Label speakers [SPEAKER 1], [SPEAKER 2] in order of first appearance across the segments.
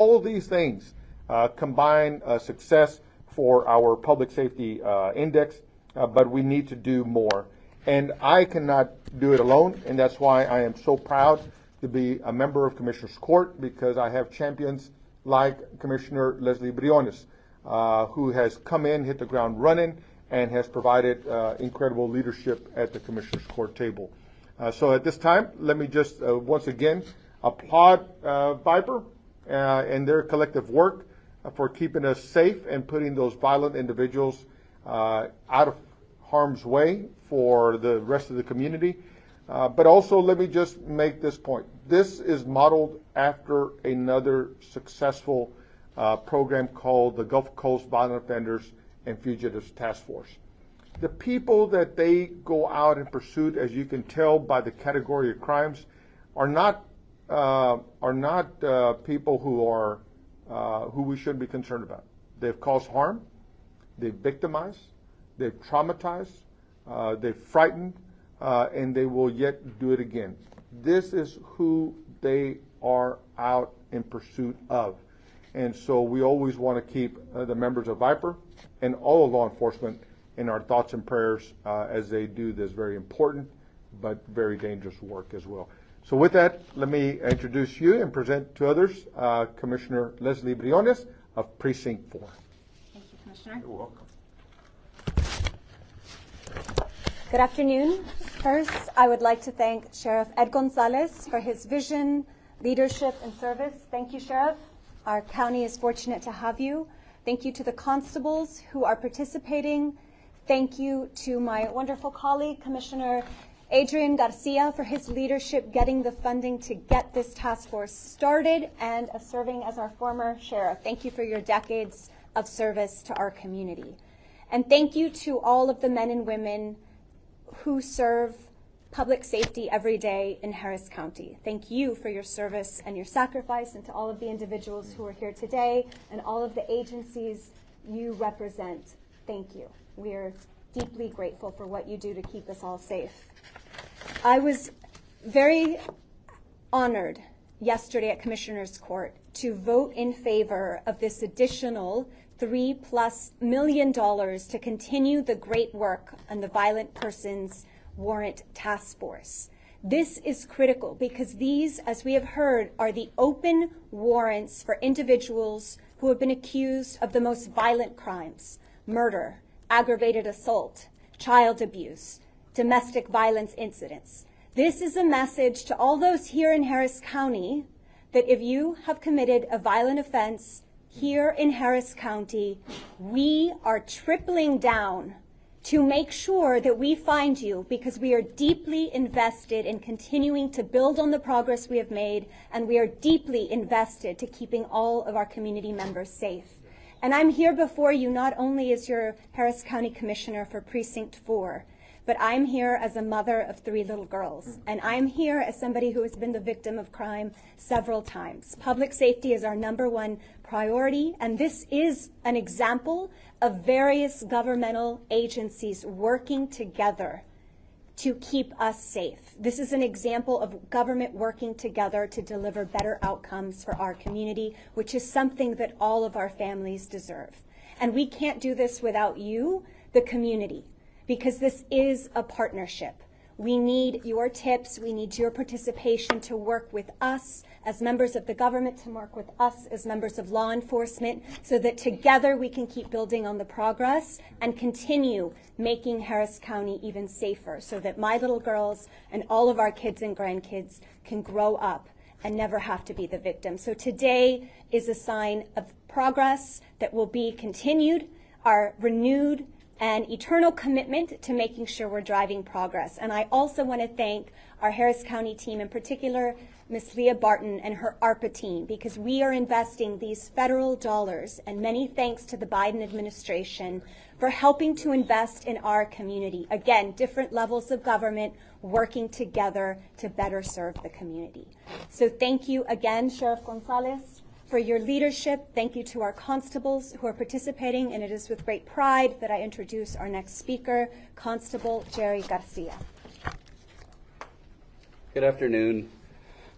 [SPEAKER 1] All of these things combine success for our public safety index, but we need to do more. And I cannot do it alone, and that's why I am so proud to be a member of Commissioners Court, because I have champions like Commissioner Leslie Briones, who has come in, hit the ground running, and has provided incredible leadership at the Commissioners Court table. So at this time, let me just once again applaud Viper and their collective work for keeping us safe and putting those violent individuals out of harm's way for the rest of the community. But also, let me just make this point. This is modeled after another successful program called the Gulf Coast Violent Offenders and Fugitives Task Force. The people that they go out and pursue, as you can tell by the category of crimes, are not people who we shouldn't be concerned about. They've caused harm, they've victimized, they've traumatized, they've frightened, and they will yet do it again. This is who they are out in pursuit of. And so we always want to keep the members of Viper and all of law enforcement in our thoughts and prayers as they do this very important but very dangerous work as well. So with that, let me introduce you and present to others Commissioner Leslie Briones of Precinct 4.
[SPEAKER 2] Thank you, Commissioner.
[SPEAKER 1] You're welcome.
[SPEAKER 2] Good afternoon. First, I would like to thank Sheriff Ed Gonzalez for his vision, leadership, and service. Thank you, Sheriff. Our county is fortunate to have you. Thank you to the constables who are participating. Thank you to my wonderful colleague, Commissioner Adrian Garcia, for his leadership getting the funding to get this task force started, and serving as our former sheriff. Thank you for your decades of service to our community. And thank you to all of the men and women who serve public safety every day in Harris County. Thank you for your service and your sacrifice, and to all of the individuals who are here today and all of the agencies you represent. Thank you. We are deeply grateful for what you do to keep us all safe. I was very honored yesterday at Commissioners Court to vote in favor of this additional $3+ million to continue the great work on the Violent Persons Warrant Task Force. This is critical because these, as we have heard, are the open warrants for individuals who have been accused of the most violent crimes: murder, aggravated assault, child abuse, domestic violence incidents. This is a message to all those here in Harris County that if you have committed a violent offense here in Harris County, we are tripling down to make sure that we find you, because we are deeply invested in continuing to build on the progress we have made, and we are deeply invested to keeping all of our community members safe. And I'm here before you not only as your Harris County Commissioner for Precinct 4, but I'm here as a mother of 3 little girls, and I'm here as somebody who has been the victim of crime several times. Public safety is our #1 priority, and this is an example of various governmental agencies working together to keep us safe. This is an example of government working together to deliver better outcomes for our community, which is something that all of our families deserve. And we can't do this without you, the community, because this is a partnership. We need your tips, we need your participation to work with us as members of the government, to work with us as members of law enforcement, so that together we can keep building on the progress and continue making Harris County even safer, so that my little girls and all of our kids and grandkids can grow up and never have to be the victim. So today is a sign of progress that will be continued, our renewed and eternal commitment to making sure we're driving progress. And I also want to thank our Harris County team, in particular Ms. Leah Barton and her ARPA team, because we are investing these federal dollars, and many thanks to the Biden administration for helping to invest in our community. Again, different levels of government working together to better serve the community. So thank you again, Sheriff Gonzalez, for your leadership. Thank you to our constables who are participating, and it is with great pride that I introduce our next speaker, Constable Jerry Garcia.
[SPEAKER 3] Good afternoon.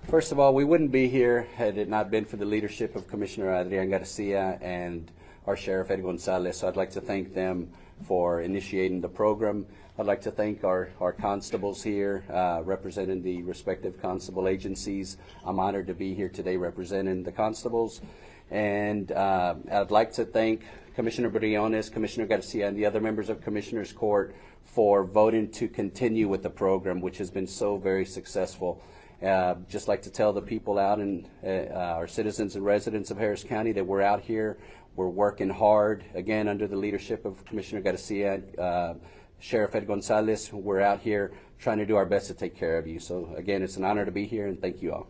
[SPEAKER 3] First of all, we wouldn't be here had it not been for the leadership of Commissioner Adrian Garcia and our Sheriff Ed Gonzalez. So I'd like to thank them for initiating the program. I'd like to thank our constables here, representing the respective constable agencies. I'm honored to be here today representing the constables. And I'd like to thank Commissioner Briones, Commissioner Garcia, and the other members of Commissioner's Court for voting to continue with the program, which has been so very successful. Just like to tell the people out in our citizens and residents of Harris County that we're out here, we're working hard, again, under the leadership of Commissioner Garcia, Sheriff Ed Gonzalez. We're out here trying to do our best to take care of you. So again, it's an honor to be here, and thank you all.